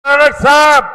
साहब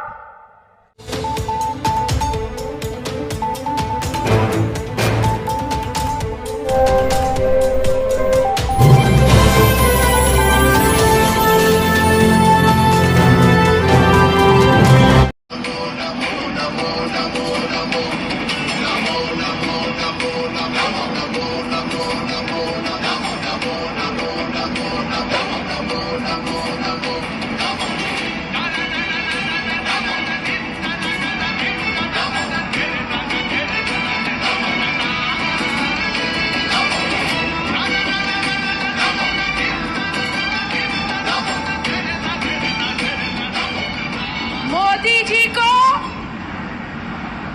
मोदी जी को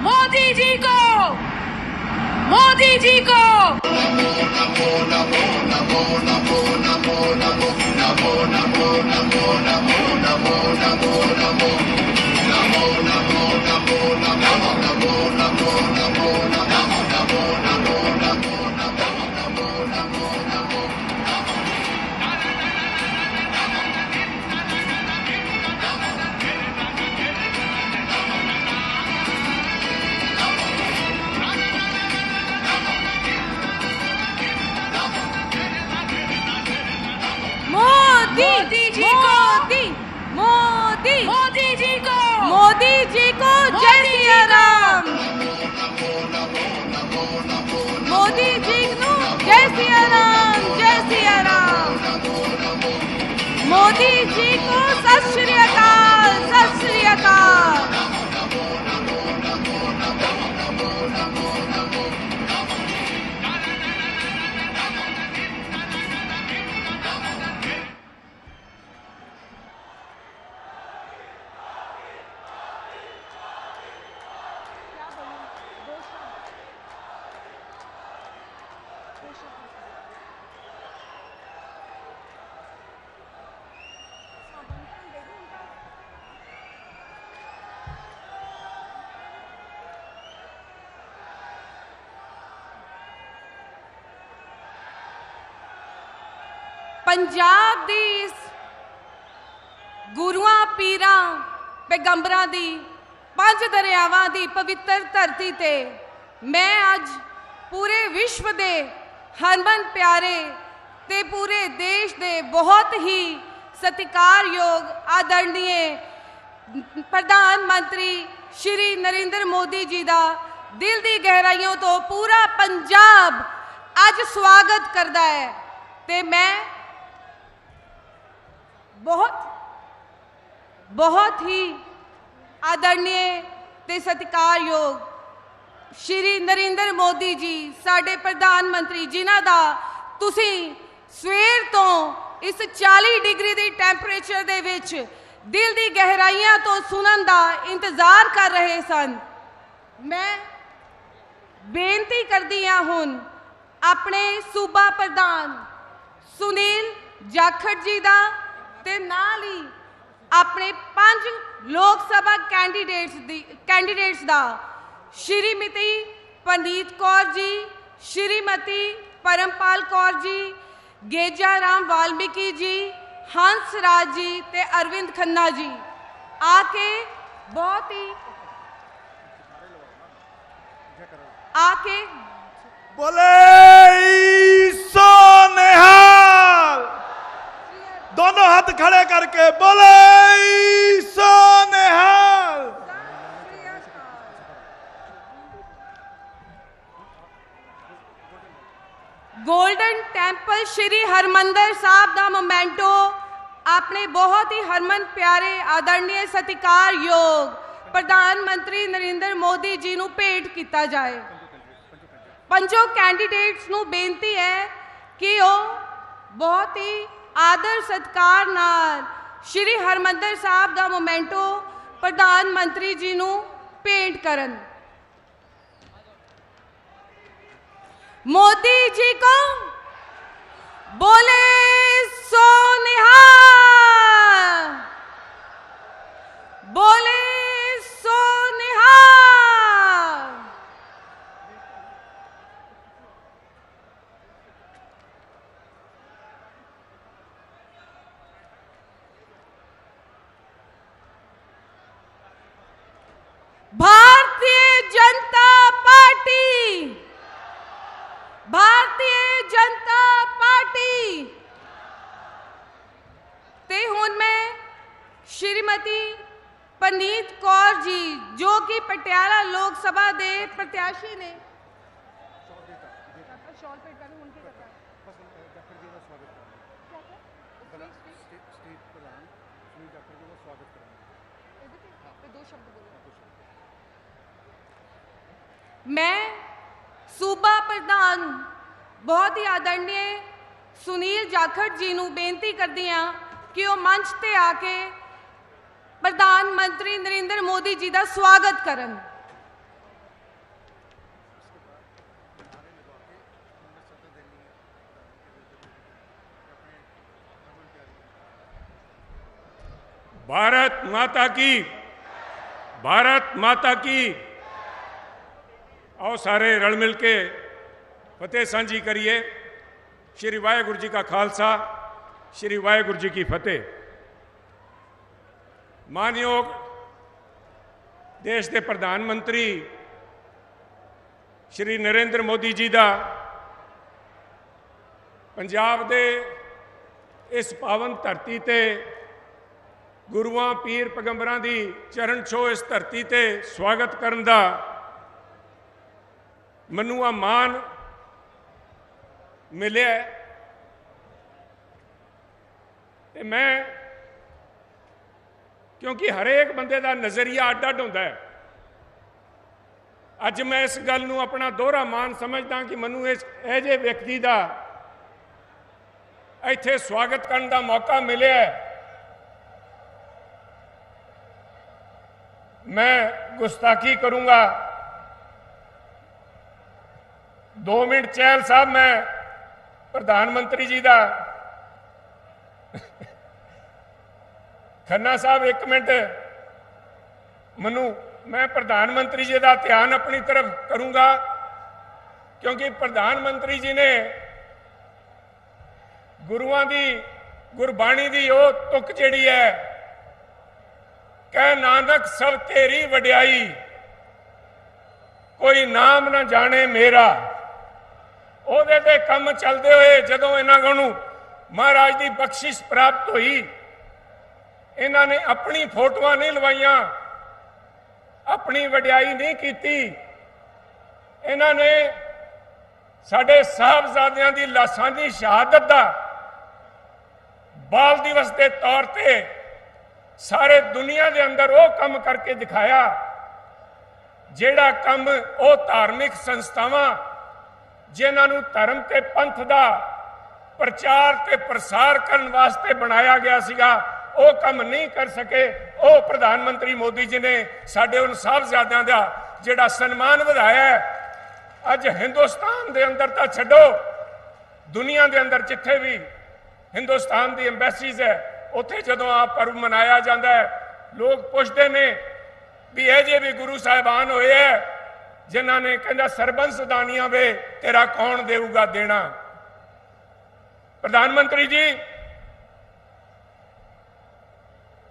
मोदी जी को मोदी जी को मोदी जी को मोदी मोदी जी को मोदी जी को जय सिया राम। मोदी जी को जय सिया राम, जय सिया राम। मोदी जी को सत श्री अकाल, सत श्री अकाल। पंजाब दी इस गुरुआं पीरां पैगंबरां दी पंज दरियावां दी पवित्र धरती ते मैं अज पूरे विश्व दे हरमन प्यारे ते पूरे देश दे बहुत ही सत्कारयोग आदरणीय प्रधानमंत्री श्री नरेंद्र मोदी जी का दिल दी गहराइयों तो पूरा पंजाब अज स्वागत करता है। ते मैं बहुत ही आदरणीय ते सत्कारयोग श्री नरेंद्र मोदी जी साडे प्रधानमंत्री जिन्हां दा तुसीं सवेर तो इस 40 डिग्री दी टैंपरेचर दे विच दिल दी गहराइयां तो सुनन दा इंतज़ार कर रहे सन। मैं बेनती करदी हां हुण अपने सूबा प्रधान सुनील जाखड़ जी दा ते नाल ही अपने 5 लोक सभा कैंडीडेट्स दा श्रीमती पनीत कौर जी, श्रीमती परमपाल कौर जी, गेजा राम वाल्मीकि जी, हंस राज जी ते अरविंद खन्ना जी आके बोले ईसो निहाल। दोनों हाथ खड़े करके बोले ईसो निहाल। गोल्डन टैंपल श्री हरमंदर साहब का मोमेंटो अपने बहुत ही हरमन प्यारे आदरणीय सत्कारयोग प्रधानमंत्री नरेंद्र मोदी जी को भेंट किया जाए। पंजों कैंडीडेट्स को बेनती है कि वो बहुत ही आदर सत्कार नाल श्री हरमंदर साहब का मोमेंटो प्रधानमंत्री जी को भेंट करन। मोदी जी को बोले सो निहाल, बोले सो निहाल। श्रीमती पनीत कौर जी जो कि पटियाला लोक सभा के प्रत्याशी ने मैं सूबा प्रधान बहुत ही आदरणीय सुनील जाखड़ जी नूं बेनती करदी हां कि वो मंच ते आके प्रधानमंत्री नरेंद्र मोदी जी का स्वागत करन। भारत माता की, भारत माता की। आओ सारे रल मिल के फतेह सांझी करिए। श्री वाहेगुरु जी का खालसा, श्री वाहेगुरु जी की फतेह। मानयोग देश के प्रधानमंत्री श्री नरेंद्र मोदी जी का पंजाब के इस पावन धरती ते गुरुआं पीर पैगंबरां दी चरण छो इस धरती ते स्वागत करन दा मैनूं आ मान मिले ते मैं क्योंकि हरेक बंदे का नज़रिया अड अड होंदा है। अज मैं इस गल नूं अपना दोहरा मान समझदा कि मैनूं इस ऐजे व्यक्ति का इत्थे स्वागत करने का मौका मिले। मैं गुस्ताखी करूंगा। 2 मिनट चहल साहब, मैं प्रधानमंत्री जी का खन्ना साहब 1 मिनट मैं प्रधानमंत्री जी का ध्यान अपनी तरफ करूंगा क्योंकि प्रधानमंत्री जी ने गुरुआं दी गुरबाणी दी ओ तुक जिहड़ी है कह नानक सब तेरी वड्याई कोई नाम ना जाने मेरा। ਉਹਦੇ ਤੇ ਕੰਮ चलते हुए ਜਦੋਂ ਇਹਨਾਂ ਨੂੰ महाराज की बख्शिश प्राप्त हुई, इन्होंने अपनी फोटोआं नहीं लवाइया, अपनी वड्याई नहीं की। इन्होंने साडे साहबजादियां दी लाशां दी शहादत दा बाल दिवस के तौर पे सारे दुनिया के अंदर वो काम करके दिखाया जिहड़ा काम वो धार्मिक संस्थावां जिन्होंने धर्म के पंथ का प्रचार ते प्रसार करने वास्ते बनाया गया सीगा, वो काम नहीं कर सके। वो प्रधानमंत्री मोदी जी ने साडे उन साहबजादियां दा जिहड़ा सन्मान वधाया है। अज हिंदुस्तान के अंदर तो छड्डो, दुनिया के अंदर जिथे भी हिंदुस्तान की एम्बैसीज है उत्थे जदों आप पर्व मनाया जाता है, लोग पुछते ने भी ऐजे भी गुरु साहिबान होए है जिन्होंने कहना सरबंस दानियां वे तेरा कौन देऊगा देना। प्रधानमंत्री जी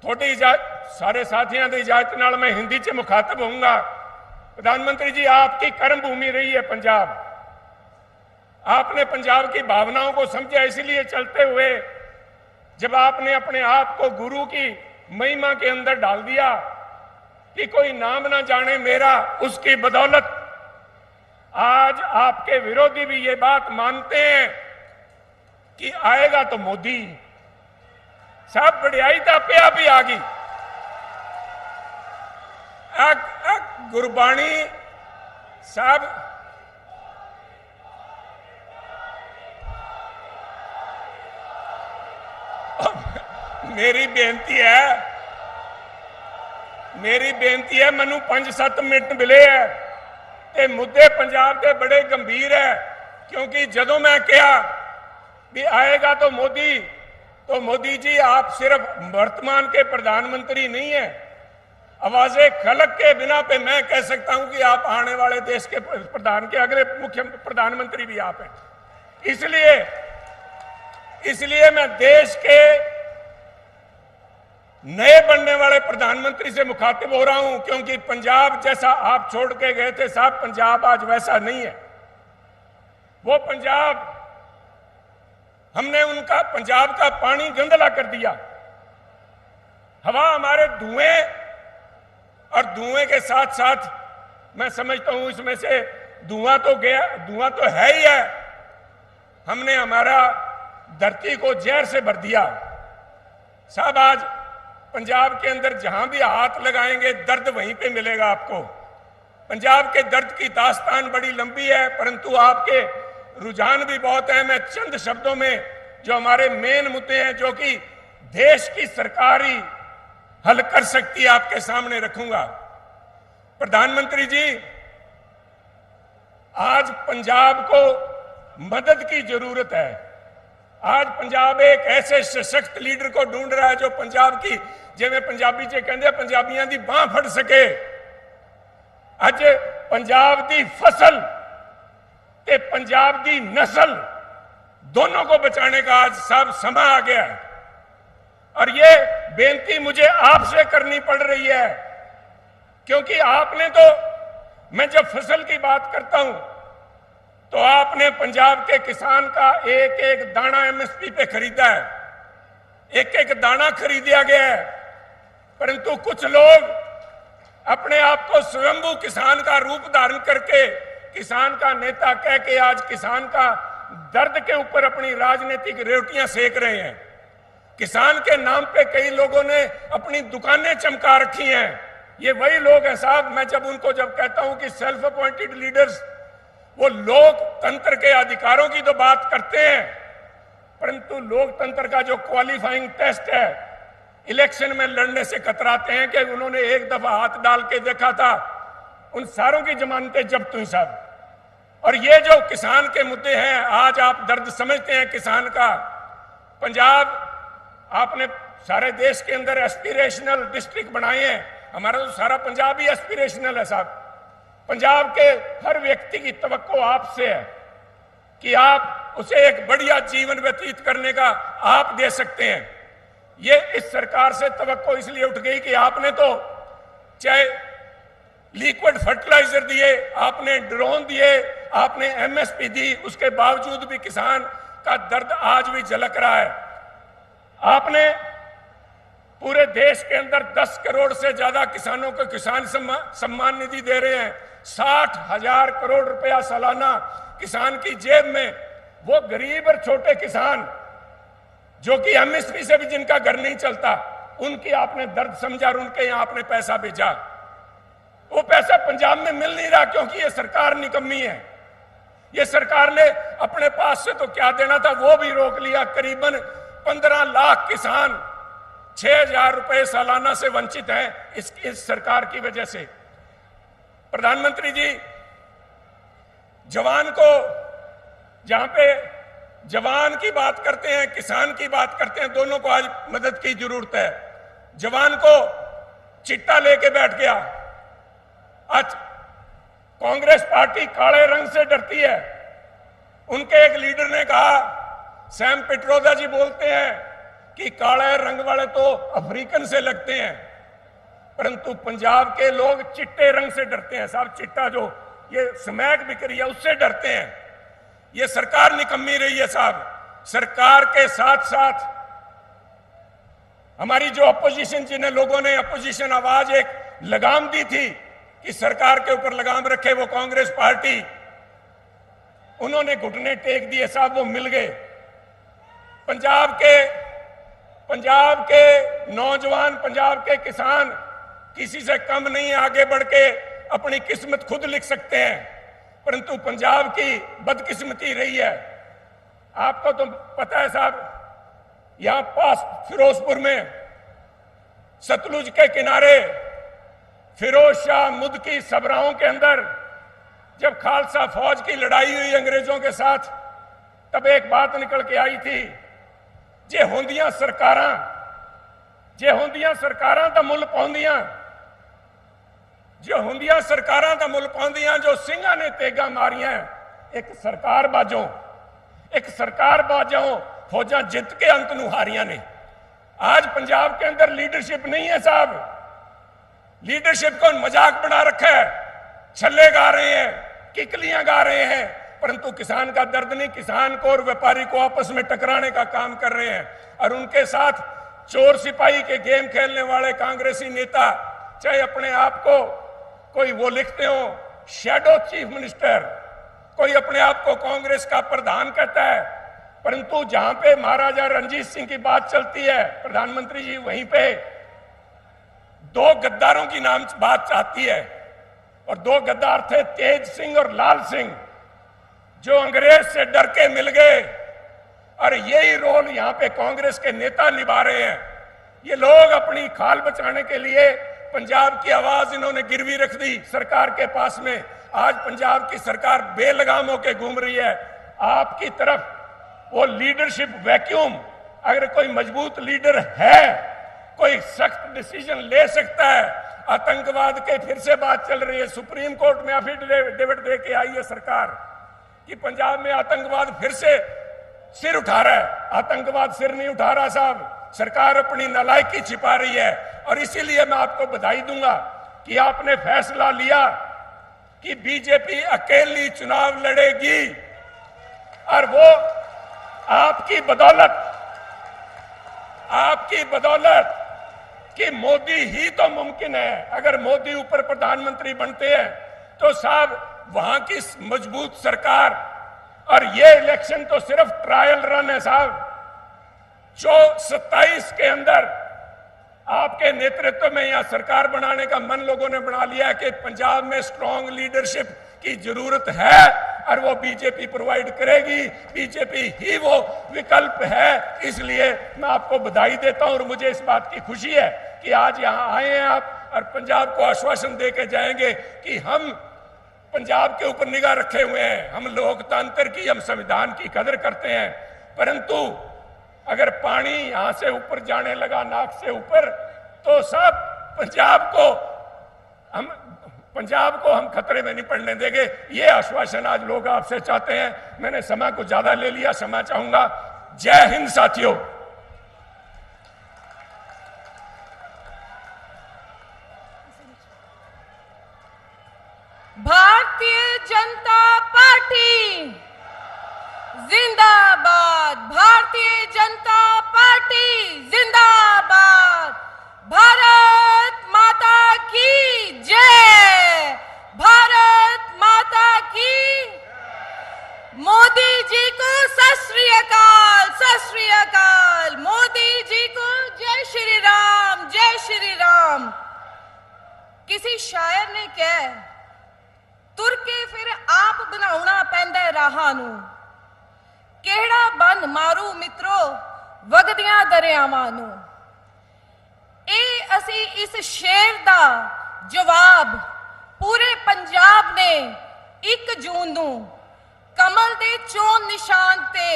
थोड़ी सारे साथियों की इजाजत नाल मैं हिंदी च मुखातब होऊंगा। प्रधानमंत्री जी, आपकी कर्म भूमि रही है पंजाब। आपने पंजाब की भावनाओं को समझा, इसलिए चलते हुए जब आपने अपने आप को गुरु की महिमा के अंदर डाल दिया कि कोई नाम ना जाने मेरा, उसकी बदौलत आज आपके विरोधी भी ये बात मानते हैं कि आएगा तो मोदी। सब बढ़ियाई तो आपे आप ही आ गई। गुरबाणी साहब, मेरी बेनती है मैनू 5-7 मिनट मिले है ते मुद्दे पंजाब के बड़े गंभीर है। क्योंकि जदों मैं कहा भी आएगा तो मोदी जी आप सिर्फ वर्तमान के प्रधानमंत्री नहीं है, आवाज़े खलक के बिना पे मैं कह सकता हूं कि आप आने वाले देश के प्रधान के अगले मुख्य प्रधानमंत्री भी आप हैं। इसलिए मैं देश के नए बनने वाले प्रधानमंत्री से मुखातिब हो रहा हूं, क्योंकि पंजाब जैसा आप छोड़ के गए थे साहब, पंजाब आज वैसा नहीं है। वो पंजाब, हमने उनका पंजाब का पानी गंदला कर दिया। हवा हमारे धुएं और धुएं के साथ साथ मैं समझता हूं इसमें से धुआं तो है ही है। हमने हमारा धरती को जहर से भर दिया। साहब आज पंजाब के अंदर जहां भी हाथ लगाएंगे दर्द वहीं पे मिलेगा आपको। पंजाब के दर्द की दास्तान बड़ी लंबी है, परंतु आपके रुझान भी बहुत है। मैं चंद शब्दों में जो हमारे मेन मुद्दे हैं, जो कि देश की सरकार ही हल कर सकती है, आपके सामने रखूंगा। प्रधानमंत्री जी, आज पंजाब को मदद की जरूरत है। आज पंजाब एक ऐसे सशक्त लीडर को ढूंढ रहा है जो पंजाब की, जिवें पंजाबी च कहंदे पंजाबियां दी बांह फड़ सके। अज पंजाब दी फसल ते पंजाब दी नस्ल दोनों को बचाने का आज सब समय आ गया है। और ये बेनती मुझे आपसे करनी पड़ रही है, क्योंकि आपने तो, मैं जब फसल की बात करता हूं तो आपने पंजाब के किसान का एक एक दाना एमएसपी पे खरीदा है, एक एक दाना खरीदा गया है। परंतु कुछ लोग अपने आप को स्वयंभू किसान का रूप धारण करके किसान का नेता कह के आज किसान का दर्द के ऊपर अपनी राजनीतिक रोटियां सेक रहे हैं। किसान के नाम पे कई लोगों ने अपनी दुकानें चमका रखी हैं। ये वही लोग हैं साहब, मैं जब कहता हूं कि सेल्फ अपॉइंटेड लीडर्स, वो लोकतंत्र के अधिकारों की तो बात करते हैं, परंतु लोकतंत्र का जो क्वालिफाइंग टेस्ट है, इलेक्शन में लड़ने से कतराते हैं कि उन्होंने एक दफा हाथ डाल के देखा था, उन सारों की जमानतें जब्त हुई साहब। और ये जो किसान के मुद्दे हैं, आज आप दर्द समझते हैं किसान का। पंजाब, आपने सारे देश के अंदर एस्पिरेशनल डिस्ट्रिक्ट बनाए हैं, हमारा तो सारा पंजाब ही एस्पिरेशनल है साहब। पंजाब के हर व्यक्ति की तवक्को आपसे है कि आप उसे एक बढ़िया जीवन व्यतीत करने का आप दे सकते हैं। ये इस सरकार से तवक्को इसलिए उठ गई कि आपने तो चाहे लिक्विड फर्टिलाइजर दिए, आपने ड्रोन दिए, आपने एमएसपी दी, उसके बावजूद भी किसान का दर्द आज भी झलक रहा है। आपने पूरे देश के अंदर 10 करोड़ से ज्यादा किसानों को किसान सम्मान निधि दे रहे हैं। 60,000 करोड़ रुपया सालाना किसान की जेब में। वो गरीब और छोटे किसान जो कि एमएसपी से भी जिनका घर नहीं चलता, उनकी आपने दर्द समझा और उनके यहां आपने पैसा भेजा। वो पैसा पंजाब में मिल नहीं रहा क्योंकि ये सरकार निकम्मी है। ये सरकार ने अपने पास से तो क्या देना था वो भी रोक लिया। करीबन 15 लाख किसान 6,000 रुपए सालाना से वंचित हैं इस सरकार की वजह से। प्रधानमंत्री जी, जवान को, जहां पे जवान की बात करते हैं, किसान की बात करते हैं, दोनों को आज मदद की जरूरत है। जवान को चिट्टा लेके बैठ गया। आज कांग्रेस पार्टी काले रंग से डरती है। उनके एक लीडर ने कहा, सैम पिट्रोदा जी बोलते हैं कि काले रंग वाले तो अफ्रीकन से लगते हैं, परंतु पंजाब के लोग चिट्टे रंग से डरते हैं साहब। चिट्टा जो ये स्मैक बिक रही है उससे डरते हैं। ये सरकार निकम्मी रही है साहब। सरकार के साथ साथ हमारी जो अपोजिशन, जिन्हें लोगों ने अपोजिशन आवाज एक लगाम दी थी कि सरकार के ऊपर लगाम रखे, वो कांग्रेस पार्टी, उन्होंने घुटने टेक दिए साहब, वो मिल गए। पंजाब के नौजवान, पंजाब के किसान किसी से कम नहीं, आगे बढ़ के अपनी किस्मत खुद लिख सकते हैं। परंतु पंजाब की बदकिस्मती रही है। आपको तो पता है साहब, यहां पास फिरोजपुर में सतलुज के किनारे फिरोज शाह मुद की सबराहों के अंदर जब खालसा फौज की लड़ाई हुई अंग्रेजों के साथ, तब एक बात निकल के आई थी, जे होंदियां सरकारां दा मुल पाउंदियां, जो होंदियां सरकारां दा मुल पाउंदियां, जो सिंघां ने तेगा मारियां, एक सरकार बाजों फौजां जित के अंत नूं हारियां ने। आज पंजाब के अंदर लीडरशिप नहीं है साहब। लीडरशिप को मजाक बना रखा है, छल्ले गा रहे हैं, किकलियां गा रहे हैं, परंतु किसान का दर्द नहीं, किसान को और व्यापारी को आपस में टकराने का काम कर रहे हैं। और उनके साथ चोर सिपाही के गेम खेलने वाले कांग्रेसी नेता, चाहे अपने आप को कोई वो लिखते हो शैडो चीफ मिनिस्टर, कोई अपने आप को कांग्रेस का प्रधान कहता है, परंतु जहां पे महाराजा रणजीत सिंह की बात चलती है प्रधानमंत्री जी, वहीं पे दो गद्दारों की नाम बात आती है। और दो गद्दार थे तेज सिंह और लाल सिंह, जो अंग्रेज से डर के मिल गए। और यही रोल यहां पे कांग्रेस के नेता निभा रहे हैं। ये लोग अपनी खाल बचाने के लिए पंजाब की आवाज इन्होंने गिरवी रख दी सरकार के पास में। आज पंजाब की सरकार बेलगाम होकर घूम रही है। आपकी तरफ वो लीडरशिप वैक्यूम, अगर कोई मजबूत लीडर है, कोई सख्त डिसीजन ले सकता है। आतंकवाद के फिर से बात चल रही है, सुप्रीम कोर्ट में एफिडेविट दे के आई है सरकार कि पंजाब में आतंकवाद फिर से सिर उठा रहा है। आतंकवाद सिर नहीं उठा रहा साहब, सरकार अपनी नालायकी छिपा रही है। और इसीलिए मैं आपको बधाई दूंगा कि आपने फैसला लिया कि बीजेपी अकेली चुनाव लड़ेगी। और वो आपकी बदौलत कि मोदी ही तो मुमकिन है। अगर मोदी ऊपर प्रधानमंत्री बनते हैं तो साहब वहां की मजबूत सरकार, और ये इलेक्शन तो सिर्फ ट्रायल रन है साहब। जो 27 के अंदर आपके नेतृत्व में यहां सरकार बनाने का मन लोगों ने बना लिया है कि पंजाब में स्ट्रांग लीडरशिप की जरूरत है और वो बीजेपी प्रोवाइड करेगी। बीजेपी ही वो विकल्प है। इसलिए मैं आपको बधाई देता हूं और मुझे इस बात की खुशी है कि आज यहां आए हैं आप और पंजाब को आश्वासन दे के जाएंगे कि हम पंजाब के ऊपर निगाह रखे हुए हैं। हम लोकतंत्र की, हम संविधान की कदर करते हैं। परंतु अगर पानी यहां से ऊपर जाने लगा, नाक से ऊपर, तो सब पंजाब को हम खतरे में नहीं पड़ने देंगे। ये आश्वासन आज लोग आपसे चाहते हैं। मैंने समय को ज्यादा ले लिया, समय चाहूंगा। जय हिंद साथियों। भारतीय जनता पार्टी जिंदाबाद, भारतीय जनता पार्टी जिंदाबाद, भारत माता की जय, भारत माता की। मोदी जी को सत श्री अकाल, सत श्री अकाल। मोदी जी को जय श्री राम, जय श्री राम। किसी शायर ने कहा, तुर के फिर आप बनाउणा पैंदा राहां नूं, किहड़ा बन मारू मित्रो वगदियां दरियावां नूं। असी इस शेर दा जवाब पूरे पंजाब ने 1 जून नूं कमल दे चोन निशान ते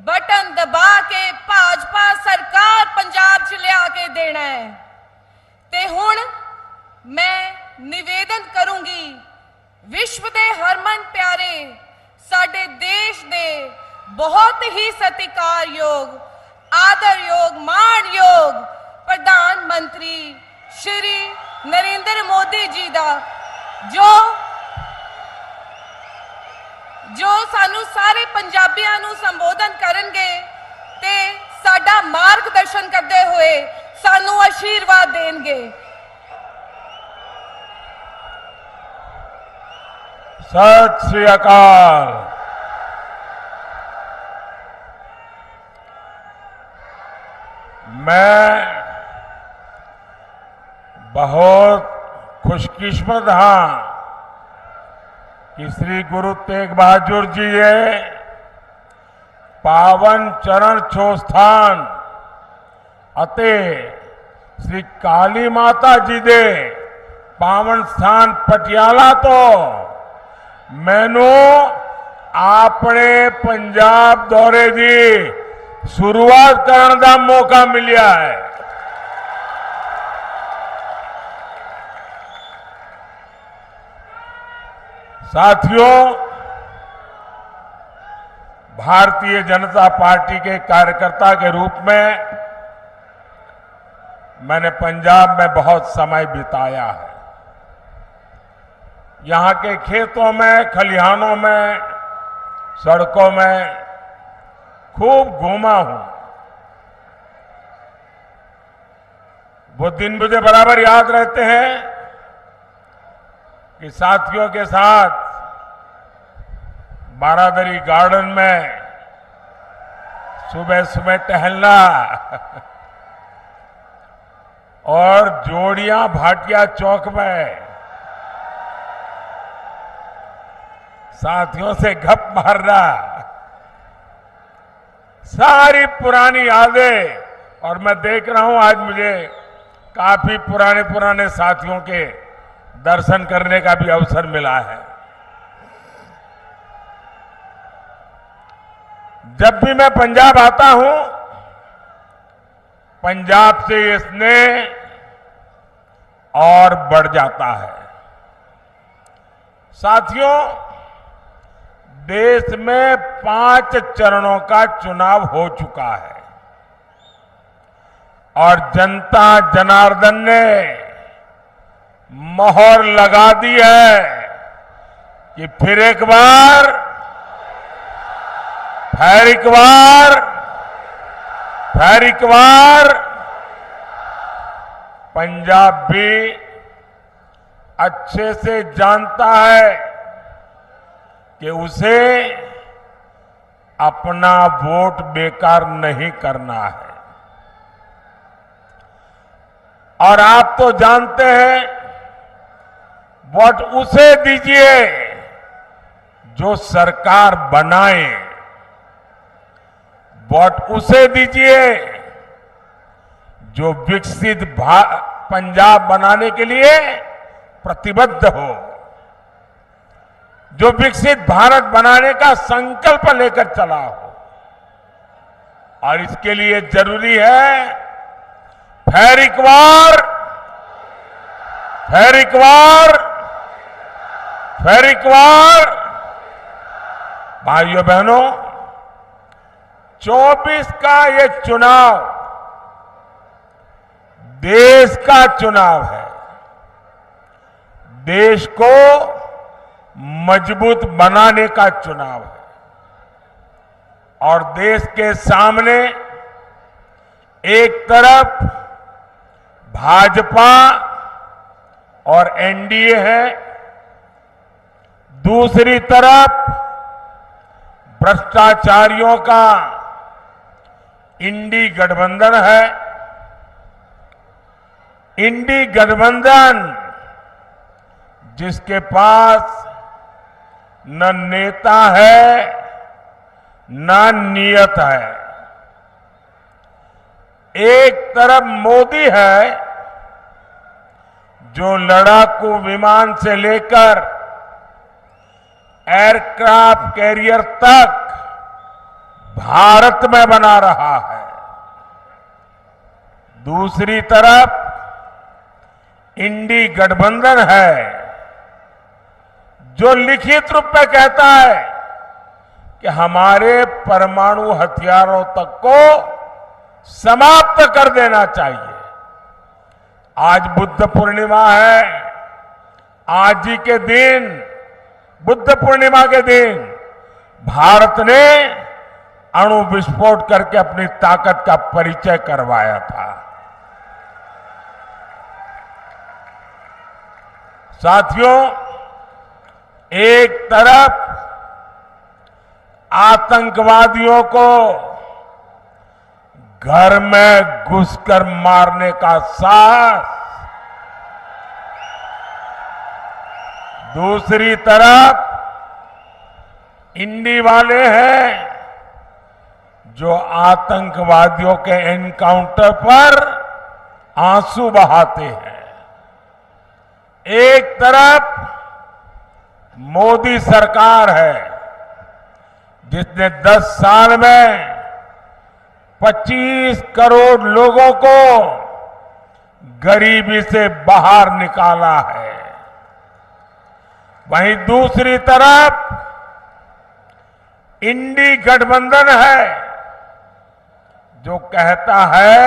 बटन दबा के भाजपा सरकार पंजाब च लिया के देना है। ते हुण मैं निवेदन करूंगी, विश्व दे हरमन प्यारे साडे देश दे बहुत ही सत्कारयोग, आदरयोग, माणयोग प्रधानमंत्री श्री नरेंद्र मोदी जी दा जो सानू सारे पंजाबियां नू संबोधन करनगे ते साडा मार्गदर्शन करते हुए सानू आशीर्वाद देंगे। सत श्री अकाल। मैं बहुत खुशकिस्मत हाँ कि श्री गुरु तेग बहादुर जी ये पावन चरण छो स्थान अते श्री काली माता जी दे पावन स्थान पटियाला तो मैनू अपने पंजाब दौरे की शुरुआत करने का मौका मिलिया है। साथियों, भारतीय जनता पार्टी के कार्यकर्ता के रूप में मैंने पंजाब में बहुत समय बिताया है। यहां के खेतों में, खलिहानों में, सड़कों में खूब घूमा हूं। वो दिन मुझे बराबर याद रहते हैं कि साथियों के साथ बारादरी गार्डन में सुबह सुबह टहलना और जोड़ियां भाटिया चौक में साथियों से गप मारना, सारी पुरानी यादें। और मैं देख रहा हूं आज मुझे काफी पुराने साथियों के दर्शन करने का भी अवसर मिला है। जब भी मैं पंजाब आता हूं, पंजाब से ये स्नेह और बढ़ जाता है। साथियों, देश में 5 चरणों का चुनाव हो चुका है और जनता जनार्दन ने मोहर लगा दी है कि फिर एक बार पंजाब भी अच्छे से जानता है कि उसे अपना वोट बेकार नहीं करना है। और आप तो जानते हैं, वोट उसे दीजिए जो सरकार बनाए, वोट उसे दीजिए जो विकसित पंजाब बनाने के लिए प्रतिबद्ध हो, जो विकसित भारत बनाने का संकल्प लेकर चला हो। और इसके लिए जरूरी है फिर एक बार भाइयों बहनों, 24 का ये चुनाव देश का चुनाव है। देश को मजबूत बनाने का चुनाव है और देश के सामने एक तरफ भाजपा और एनडीए है, दूसरी तरफ भ्रष्टाचारियों का इंडी गठबंधन है। इंडी गठबंधन जिसके पास न नेता है न नियत है। एक तरफ मोदी है जो लड़ाकू विमान से लेकर एयरक्राफ्ट कैरियर तक भारत में बना रहा है। दूसरी तरफ इंडी गठबंधन है जो लिखित रूप में कहता है कि हमारे परमाणु हथियारों तक को समाप्त कर देना चाहिए। आज बुद्ध पूर्णिमा है। आज ही के दिन, बुद्ध पूर्णिमा के दिन, भारत ने अणु विस्फोट करके अपनी ताकत का परिचय करवाया था। साथियों, एक तरफ आतंकवादियों को घर में घुसकर मारने का साहस, दूसरी तरफ इंडी वाले हैं जो आतंकवादियों के एनकाउंटर पर आंसू बहाते हैं। एक तरफ मोदी सरकार है जिसने 10 साल में 25 करोड़ लोगों को गरीबी से बाहर निकाला है। वहीं दूसरी तरफ इंडी गठबंधन है जो कहता है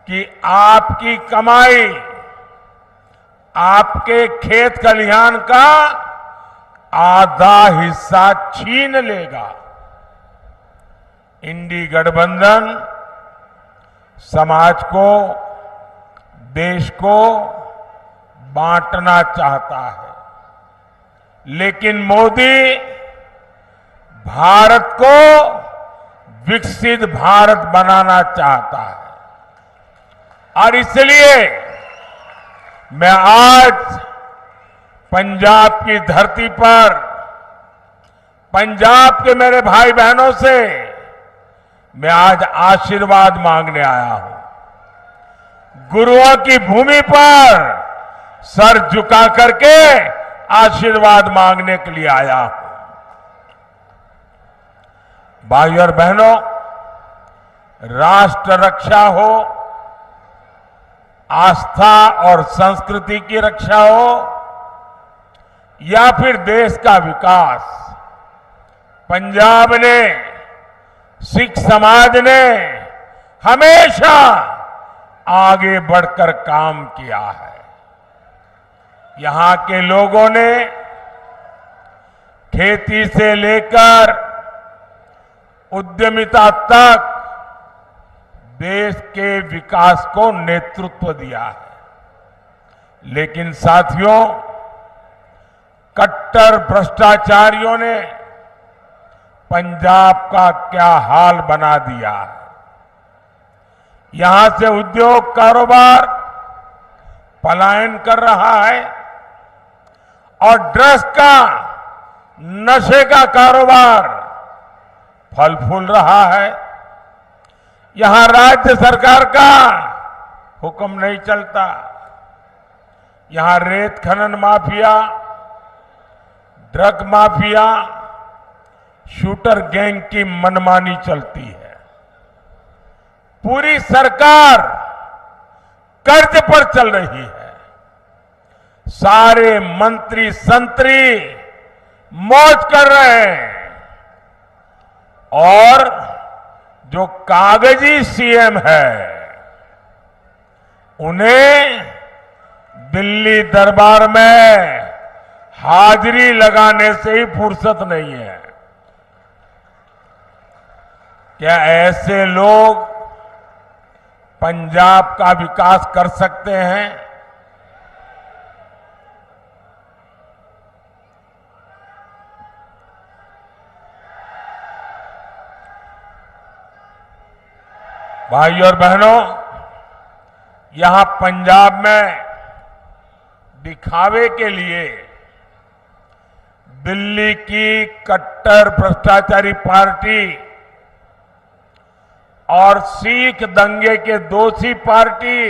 कि आपकी कमाई, आपके खेत खलिहान का आधा हिस्सा छीन लेगा। इंडी गठबंधन समाज को देश को बांटना चाहता है, लेकिन मोदी भारत को विकसित भारत बनाना चाहता है। और इसलिए मैं आज पंजाब की धरती पर पंजाब के मेरे भाई बहनों से मैं आज आशीर्वाद मांगने आया हूं। गुरुओं की भूमि पर सर झुका करके आशीर्वाद मांगने के लिए आया हूं। भाइयों और बहनों, राष्ट्र रक्षा हो, आस्था और संस्कृति की रक्षा हो या फिर देश का विकास, पंजाब ने, सिख समाज ने हमेशा आगे बढ़कर काम किया है। यहां के लोगों ने खेती से लेकर उद्यमिता तक देश के विकास को नेतृत्व दिया है। लेकिन साथियों, कट्टर भ्रष्टाचारियों ने पंजाब का क्या हाल बना दिया है। यहां से उद्योग कारोबार पलायन कर रहा है और ड्रग्स का, नशे का कारोबार फल फूल रहा है। यहां राज्य सरकार का हुक्म नहीं चलता। यहां रेत खनन mafia, drug mafia, shooter gang की मनमानी चलती है। पूरी सरकार कर्ज पर चल रही है। सारे मंत्री संतरी मौज कर रहे हैं और जो कागजी सीएम है उन्हें दिल्ली दरबार में हाजिरी लगाने से ही फुर्सत नहीं है। क्या ऐसे लोग पंजाब का विकास कर सकते हैं? भाइयों और बहनों, यहां पंजाब में दिखावे के लिए दिल्ली की कट्टर भ्रष्टाचारी पार्टी और सिख दंगे के दोषी पार्टी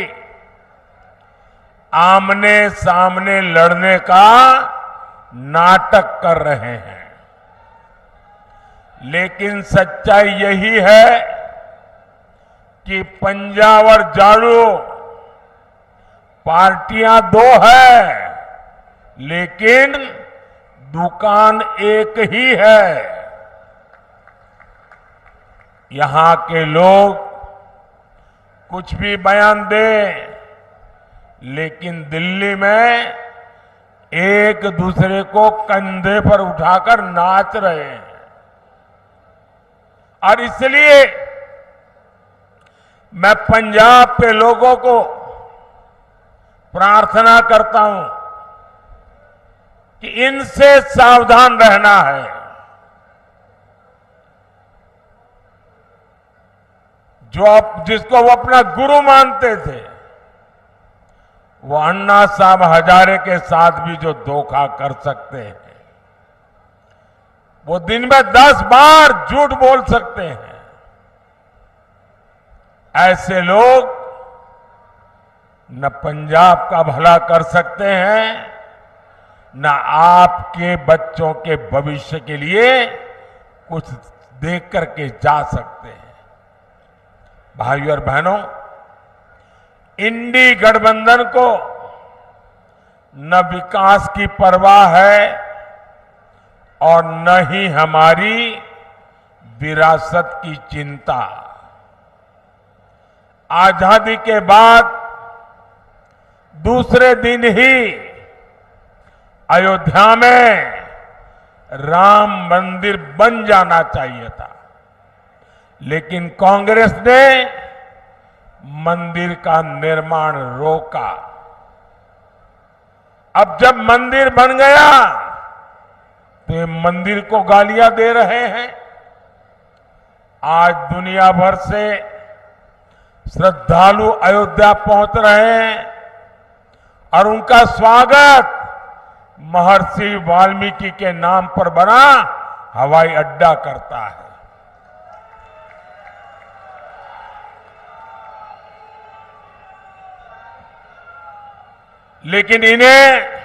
आमने सामने लड़ने का नाटक कर रहे हैं। लेकिन सच्चाई यही है कि पंजाब और झाड़ू पार्टियां दो है, लेकिन दुकान एक ही है। यहां के लोग कुछ भी बयान दें, लेकिन दिल्ली में एक दूसरे को कंधे पर उठाकर नाच रहे हैं। और इसलिए मैं पंजाब के लोगों को प्रार्थना करता हूं कि इनसे सावधान रहना है। जिसको वो अपना गुरु मानते थे, वो अन्ना साहब हजारे के साथ भी जो धोखा कर सकते हैं, वो दिन में 10 बार झूठ बोल सकते हैं। ऐसे लोग न पंजाब का भला कर सकते हैं, न आपके बच्चों के भविष्य के लिए कुछ देख करके जा सकते हैं। भाइयों और बहनों, इंडी गठबंधन को न विकास की परवाह है और न ही हमारी विरासत की चिंता। आजादी के बाद दूसरे दिन ही अयोध्या में राम मंदिर बन जाना चाहिए था, लेकिन कांग्रेस ने मंदिर का निर्माण रोका। अब जब मंदिर बन गया तो ये मंदिर को गालियां दे रहे हैं। आज दुनिया भर से श्रद्धालु अयोध्या पहुंच रहे हैं और उनका स्वागत महर्षि वाल्मीकि के नाम पर बना हवाई अड्डा करता है। लेकिन इन्हें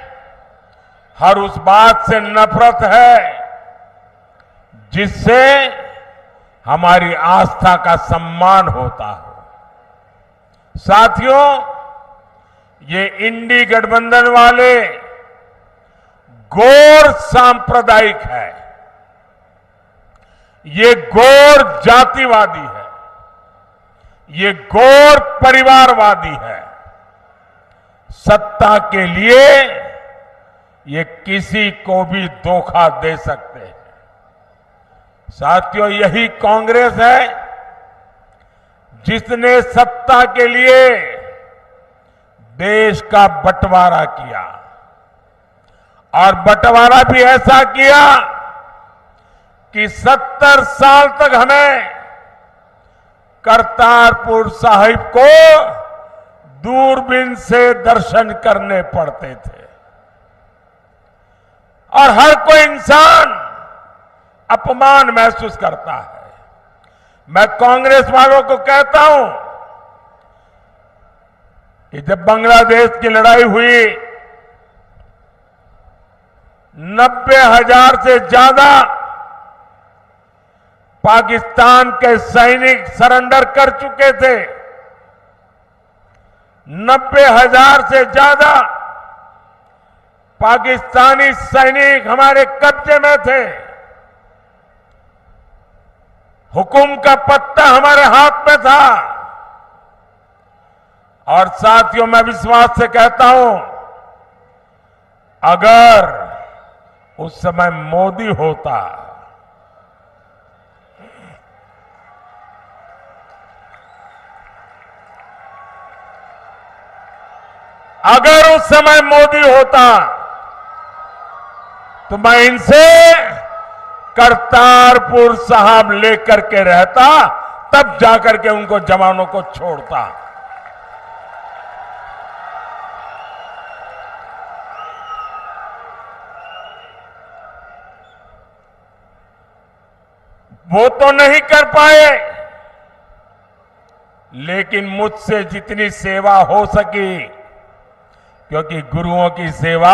हर उस बात से नफरत है जिससे हमारी आस्था का सम्मान होता हो। साथियों, ये इंडी गठबंधन वाले घोर सांप्रदायिक है, ये घोर जातिवादी है, ये घोर परिवारवादी है। सत्ता के लिए ये किसी को भी धोखा दे सकते हैं। साथियों, यही कांग्रेस है जिसने सत्ता के लिए देश का बंटवारा किया और बंटवारा भी ऐसा किया कि 70 साल तक हमें करतारपुर साहिब को दूरबीन से दर्शन करने पड़ते थे और हर कोई इंसान अपमान महसूस करता है। मैं कांग्रेस वालों को कहता हूं कि जब बांग्लादेश की लड़ाई हुई 90,000 से ज्यादा पाकिस्तान के सैनिक सरेंडर कर चुके थे। 90,000 से ज्यादा पाकिस्तानी सैनिक हमारे कब्जे में थे। हुकुम का पत्ता हमारे हाथ में था। और साथियों, मैं विश्वास से कहता हूं, अगर उस समय मोदी होता, अगर उस समय मोदी होता तो मैं इनसे करतारपुर साहब लेकर के रहता, तब जाकर के उनको जवानों को छोड़ता। वो तो नहीं कर पाए, लेकिन मुझसे जितनी सेवा हो सकी, क्योंकि गुरुओं की सेवा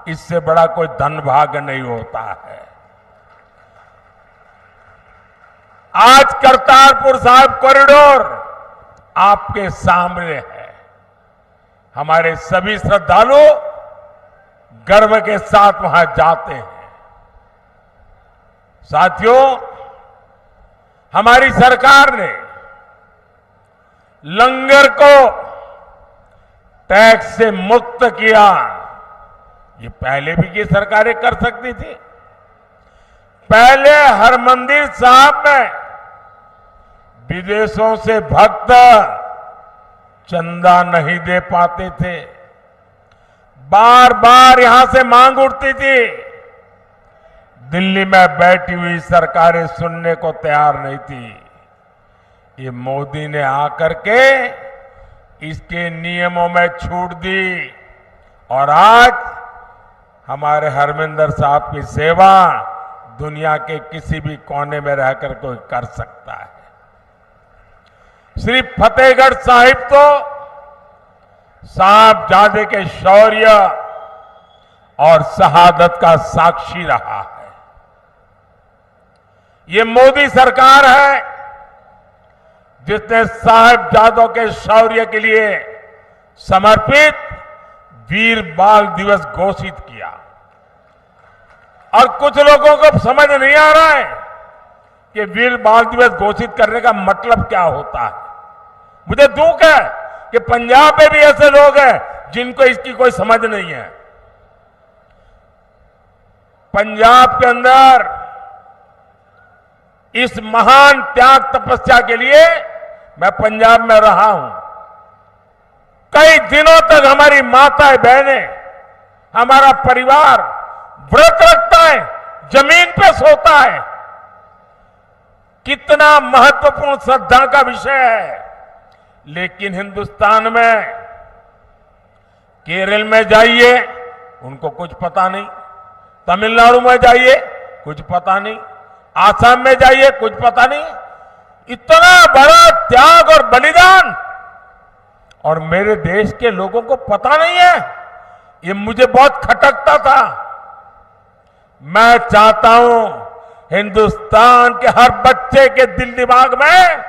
इससे बड़ा कोई धन भाग्य नहीं होता है। आज करतारपुर साहिब कॉरिडोर आपके सामने है। हमारे सभी श्रद्धालु गर्व के साथ वहां जाते हैं। साथियों, हमारी सरकार ने लंगर को टैक्स से मुक्त किया। ये पहले भी ये सरकारें कर सकती थी। पहले हरमंदिर साहब में विदेशों से भक्त चंदा नहीं दे पाते थे। बार बार यहां से मांग उठती थी। दिल्ली में बैठी हुई सरकारें सुनने को तैयार नहीं थी। ये मोदी ने आकर के इसके नियमों में छूट दी और आज हमारे हरमिंदर साहब की सेवा दुनिया के किसी भी कोने में रहकर कोई कर सकता है। श्री फतेहगढ़ साहिब तो साहबजादे के शौर्य और शहादत का साक्षी रहा है। ये मोदी सरकार है जिसने साहबजादों के शौर्य के लिए समर्पित वीर बाल दिवस घोषित किया। और कुछ लोगों को समझ नहीं आ रहा है कि वीर बाल दिवस घोषित करने का मतलब क्या होता है। मुझे दुख है कि पंजाब में भी ऐसे लोग हैं जिनको इसकी कोई समझ नहीं है। पंजाब के अंदर इस महान त्याग तपस्या के लिए मैं पंजाब में रहा हूं। कई दिनों तक हमारी माताएं बहनें, हमारा परिवार व्रत रखता है, जमीन पे सोता है। कितना महत्वपूर्ण श्रद्धा का विषय है। लेकिन हिंदुस्तान में केरल में जाइए, उनको कुछ पता नहीं। तमिलनाडु में जाइए, कुछ पता नहीं। आसाम में जाइए, कुछ पता नहीं। इतना बड़ा त्याग और बलिदान, और मेरे देश के लोगों को पता नहीं है। ये मुझे बहुत खटकता था। मैं चाहता हूं हिंदुस्तान के हर बच्चे के दिल दिमाग में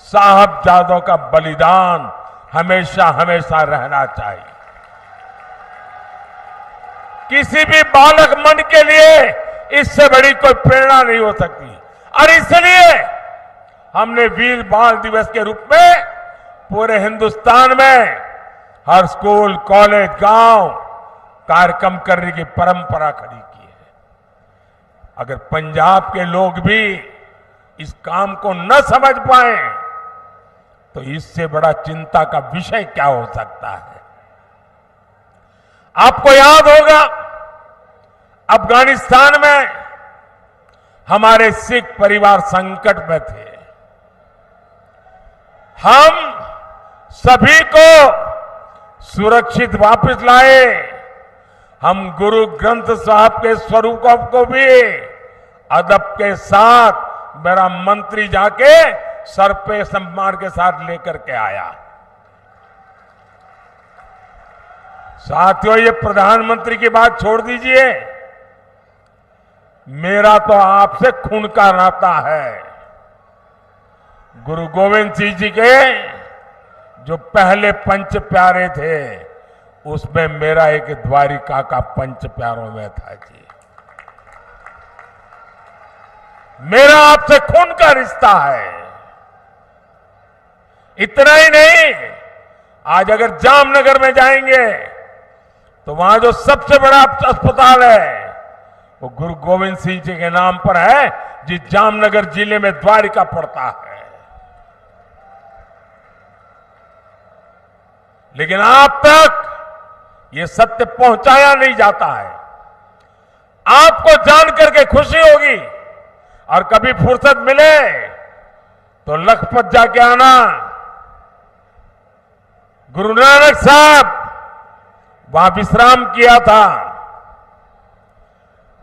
साहबजादों का बलिदान हमेशा हमेशा रहना चाहिए। किसी भी बालक मन के लिए इससे बड़ी कोई प्रेरणा नहीं हो सकती। और इसलिए हमने वीर बाल दिवस के रूप में पूरे हिंदुस्तान में हर स्कूल, कॉलेज, गांव कार्यक्रम करने की परंपरा खड़ी की है। अगर पंजाब के लोग भी इस काम को न समझ पाए तो इससे बड़ा चिंता का विषय क्या हो सकता है। आपको याद होगा, अफगानिस्तान में हमारे सिख परिवार संकट में थे। हम सभी को सुरक्षित वापस लाए। हम गुरु ग्रंथ साहब के स्वरूपों को भी अदब के साथ मेरा मंत्री जाके सर पे सम्मान के साथ लेकर के आया। साथियों, ये प्रधानमंत्री की बात छोड़ दीजिए, मेरा तो आपसे खून का नाता है। गुरु गोविंद सिंह जी के जो पहले पंच प्यारे थे, उसमें मेरा एक द्वारिका का पंच प्यारों में था जी। मेरा आपसे खून का रिश्ता है। इतना ही नहीं, आज अगर जामनगर में जाएंगे तो वहां जो सबसे बड़ा अस्पताल है वो गुरु गोविंद सिंह जी के नाम पर है, जिस जामनगर जिले में द्वारिका पड़ता है। लेकिन आप तक ये सत्य पहुंचाया नहीं जाता है। आपको जानकर के खुशी होगी, और कभी फुर्सत मिले तो लखपत जाके आना। गुरु नानक साहब वहां विश्राम किया था।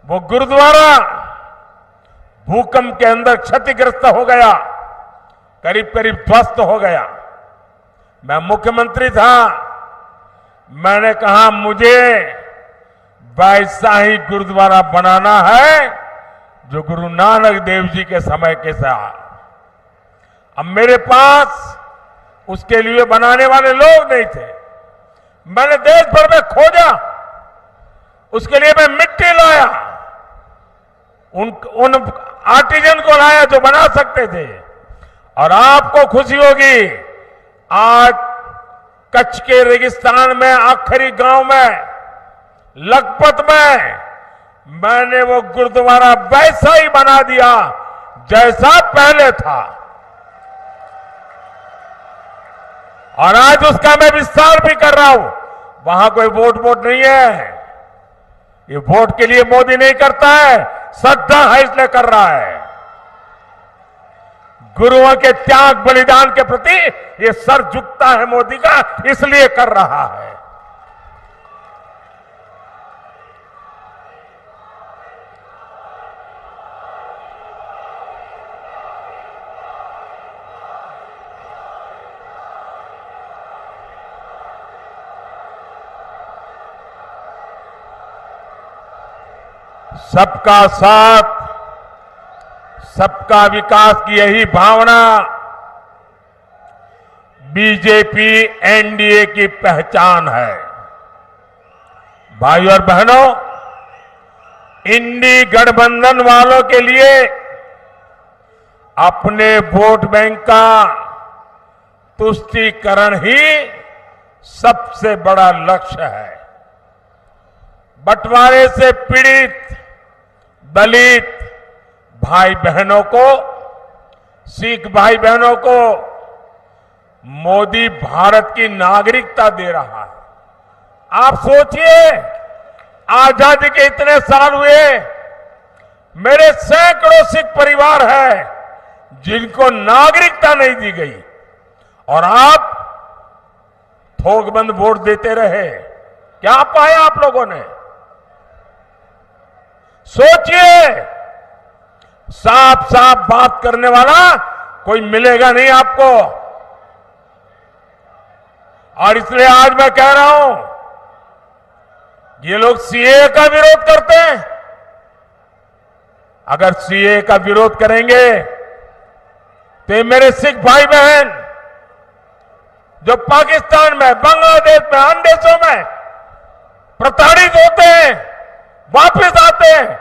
वो गुरुद्वारा भूकंप के अंदर क्षतिग्रस्त हो गया, करीब करीब ध्वस्त हो गया। मैं मुख्यमंत्री था। मैंने कहा मुझे वैसा ही गुरुद्वारा बनाना है जो गुरु नानक देव जी के समय के साथ। अब मेरे पास उसके लिए बनाने वाले लोग नहीं थे। मैंने देश भर में खोजा, उसके लिए मैं मिट्टी लाया, उन आर्टिजन को लाया जो बना सकते थे। और आपको खुशी होगी, आज कच्छ के रेगिस्तान में आखिरी गांव में लखपत में मैंने वो गुरुद्वारा वैसा ही बना दिया जैसा पहले था। और आज उसका मैं विस्तार भी कर रहा हूं। वहां कोई वोट नहीं है। ये वोट के लिए मोदी नहीं करता है, श्रद्धा है इसलिए कर रहा है। गुरुओं के त्याग बलिदान के प्रति ये सर झुकता है मोदी का, इसलिए कर रहा है। सबका साथ, सबका विकास की यही भावना बीजेपी एनडीए की पहचान है। भाइयों और बहनों, इंडी गठबंधन वालों के लिए अपने वोट बैंक का तुष्टीकरण ही सबसे बड़ा लक्ष्य है। बंटवारे से पीड़ित दलित भाई बहनों को, सिख भाई बहनों को मोदी भारत की नागरिकता दे रहा है। आप सोचिए, आजादी के इतने साल हुए, मेरे सैकड़ों सिख परिवार है जिनको नागरिकता नहीं दी गई, और आप थोकबंद वोट देते रहे। क्या पाया आप लोगों ने? सोचिए, साफ साफ बात करने वाला कोई मिलेगा नहीं आपको। और इसलिए आज मैं कह रहा हूं, ये लोग सीए का विरोध करते हैं। अगर सीए का विरोध करेंगे तो ये मेरे सिख भाई बहन जो पाकिस्तान में, बांग्लादेश में, अन्य देशों में प्रताड़ित होते हैं, वापस आते हैं,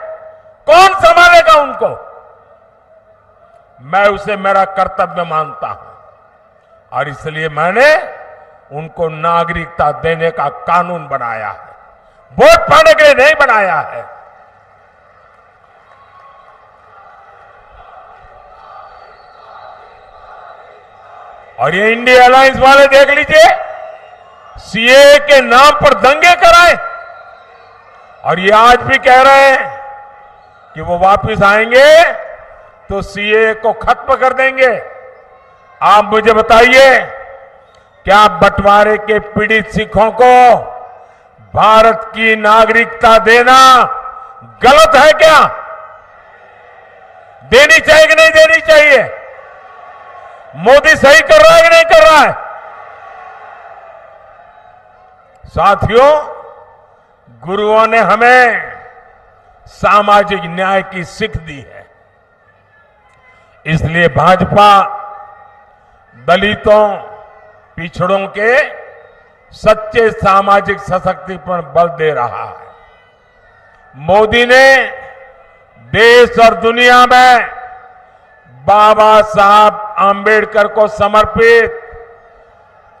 कौन संभालेगा उनको? मैं उसे मेरा कर्तव्य मानता हूं और इसलिए मैंने उनको नागरिकता देने का कानून बनाया है, वोट पाने के लिए नहीं बनाया है। और ये इंडिया अलायंस वाले देख लीजिए, सीए के नाम पर दंगे कराए, और ये आज भी कह रहे हैं कि वो वापस आएंगे तो सीए को खत्म कर देंगे। आप मुझे बताइए, क्या बंटवारे के पीड़ित सिखों को भारत की नागरिकता देना गलत है क्या? देनी चाहिए कि नहीं देनी चाहिए? मोदी सही कर रहा है कि नहीं कर रहा है? साथियों, गुरुओं ने हमें सामाजिक न्याय की सीख दी है। इसलिए भाजपा दलितों, पिछड़ों के सच्चे सामाजिक सशक्तिकरण पर बल दे रहा है। मोदी ने देश और दुनिया में बाबा साहब आंबेडकर को समर्पित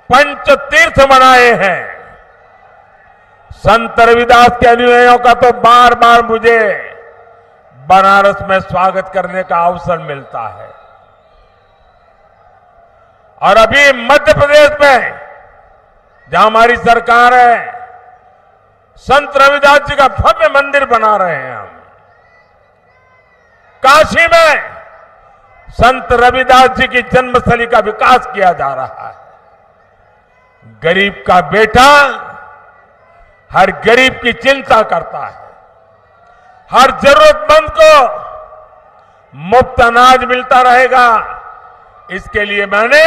पंच तीर्थ बनाए हैं। संत रविदास के अनुयायियों का तो बार बार मुझे बनारस में स्वागत करने का अवसर मिलता है। और अभी मध्य प्रदेश में जहां हमारी सरकार है, संत रविदास जी का भव्य मंदिर बना रहे हैं हम। काशी में संत रविदास जी की जन्मस्थली का विकास किया जा रहा है। गरीब का बेटा हर गरीब की चिंता करता है। हर जरूरतमंद को मुफ्त अनाज मिलता रहेगा। इसके लिए मैंने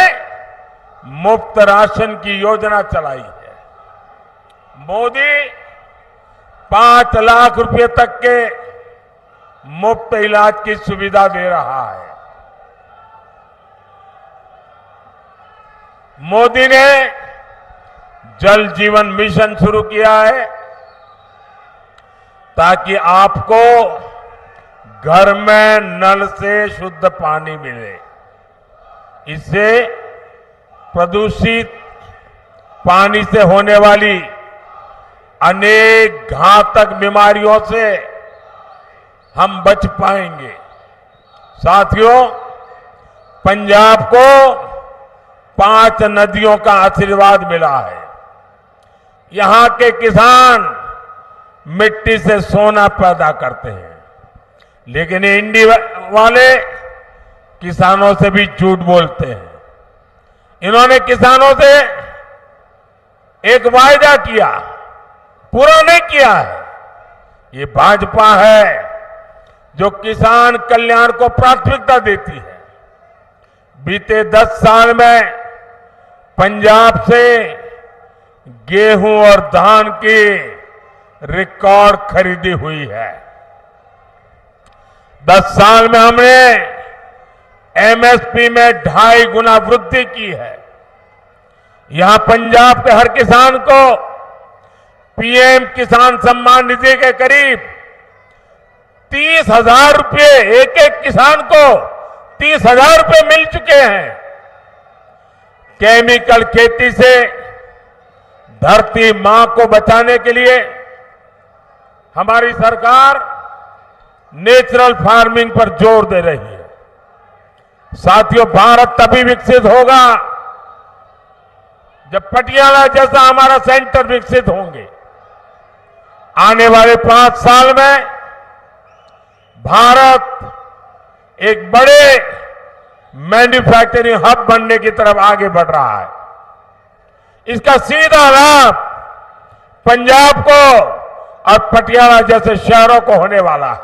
मुफ्त राशन की योजना चलाई है। मोदी 5 लाख रुपए तक के मुफ्त इलाज की सुविधा दे रहा है। मोदी ने जल जीवन मिशन शुरू किया है ताकि आपको घर में नल से शुद्ध पानी मिले। इससे प्रदूषित पानी से होने वाली अनेक घातक बीमारियों से हम बच पाएंगे। साथियों, पंजाब को 5 नदियों का आशीर्वाद मिला है। यहां के किसान मिट्टी से सोना पैदा करते हैं, लेकिन इंडिया वाले किसानों से भी झूठ बोलते हैं। इन्होंने किसानों से एक वायदा किया, पूरा नहीं किया है। ये भाजपा है जो किसान कल्याण को प्राथमिकता देती है। बीते 10 साल में पंजाब से गेहूं और धान की रिकॉर्ड खरीदी हुई है। 10 साल में हमने एमएसपी में 2.5 गुना वृद्धि की है। यहां पंजाब के हर किसान को पीएम किसान सम्मान निधि के करीब 30,000 रुपये, एक किसान को 30,000 रुपये मिल चुके हैं। केमिकल खेती से धरती मां को बचाने के लिए हमारी सरकार नेचुरल फार्मिंग पर जोर दे रही है। साथियों, भारत तभी विकसित होगा जब पटियाला जैसा हमारा सेंटर विकसित होंगे, आने वाले 5 साल में भारत एक बड़े मैन्युफैक्चरिंग हब बनने की तरफ आगे बढ़ रहा है। इसका सीधा लाभ पंजाब को और पटियाला जैसे शहरों को होने वाला है।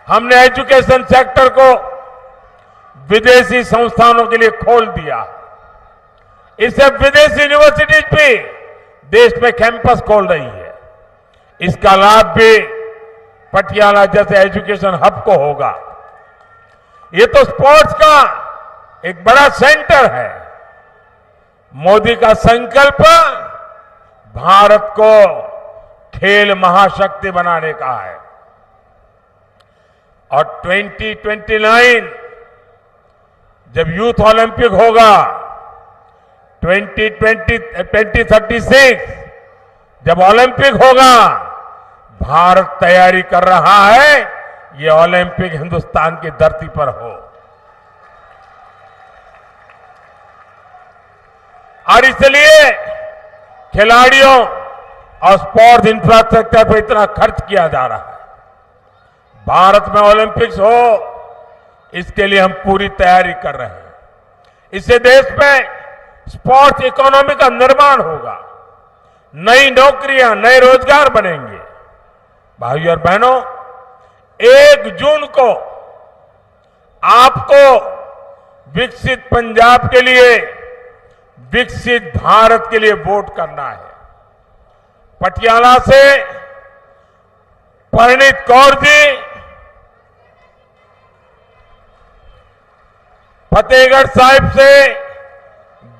हमने एजुकेशन सेक्टर को विदेशी संस्थानों के लिए खोल दिया। इससे विदेशी यूनिवर्सिटीज भी देश में कैंपस खोल रही है। इसका लाभ भी पटियाला जैसे एजुकेशन हब को होगा। ये तो स्पोर्ट्स का एक बड़ा सेंटर है। मोदी का संकल्प भारत को खेल महाशक्ति बनाने का है और 2029 जब यूथ ओलंपिक होगा, 2036 जब ओलंपिक होगा, भारत तैयारी कर रहा है ये ओलंपिक हिंदुस्तान की धरती पर हो। और इसलिए खिलाड़ियों और स्पोर्ट्स इंफ्रास्ट्रक्चर पर इतना खर्च किया जा रहा है। भारत में ओलंपिक्स हो, इसके लिए हम पूरी तैयारी कर रहे हैं। इससे देश में स्पोर्ट्स इकोनॉमी का निर्माण होगा, नई नौकरियां, नए रोजगार बनेंगे। भाइयों और बहनों, 1 जून को आपको विकसित पंजाब के लिए, विकसित भारत के लिए वोट करना है। पटियाला से परिणीत कौर जी, फतेहगढ़ साहिब से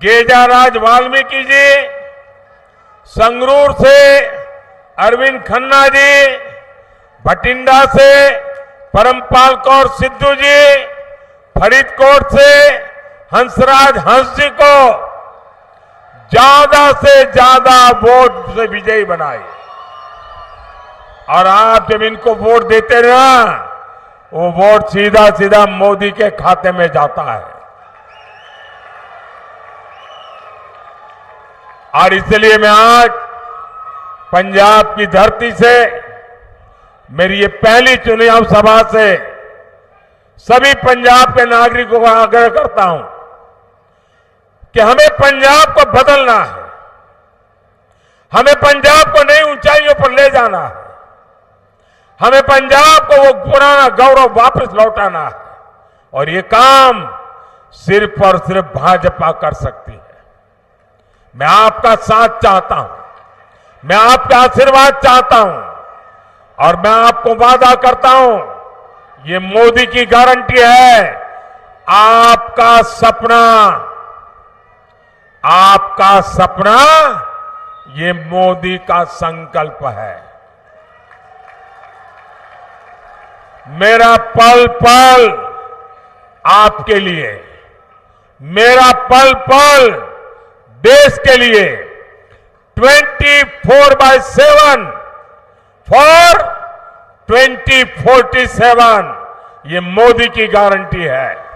गेजाराज वाल्मीकि जी, संगरूर से अरविंद खन्ना जी, भटिंडा से परमपाल कौर सिद्धू जी, फरीदकोट से हंसराज हंस जी को ज्यादा से ज्यादा वोट से विजयी बनाए। और आप जब इनको वोट देते ना, वो वोट सीधा सीधा मोदी के खाते में जाता है। और इसलिए मैं आज पंजाब की धरती से, मेरी ये पहली चुनाव सभा से सभी पंजाब के नागरिकों को आग्रह करता हूं कि हमें पंजाब को बदलना है, हमें पंजाब को नई ऊंचाइयों पर ले जाना है, हमें पंजाब को वो पुराना गौरव वापस लौटाना है। और ये काम सिर्फ और सिर्फ भाजपा कर सकती है। मैं आपका साथ चाहता हूं, मैं आपका आशीर्वाद चाहता हूं और मैं आपको वादा करता हूं, ये मोदी की गारंटी है। आपका सपना ये मोदी का संकल्प है। मेरा पल पल आपके लिए, मेरा पल पल देश के लिए 24/7 फॉर 2047 ये मोदी की गारंटी है।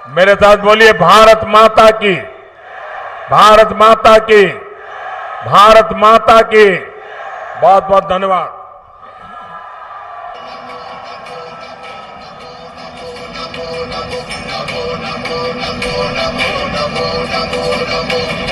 मेरे साथ बोलिए, भारत माता की, भारत माता की, भारत माता की। बहुत बहुत धन्यवाद। नमो नमो नमो नमो नमो नमो नमो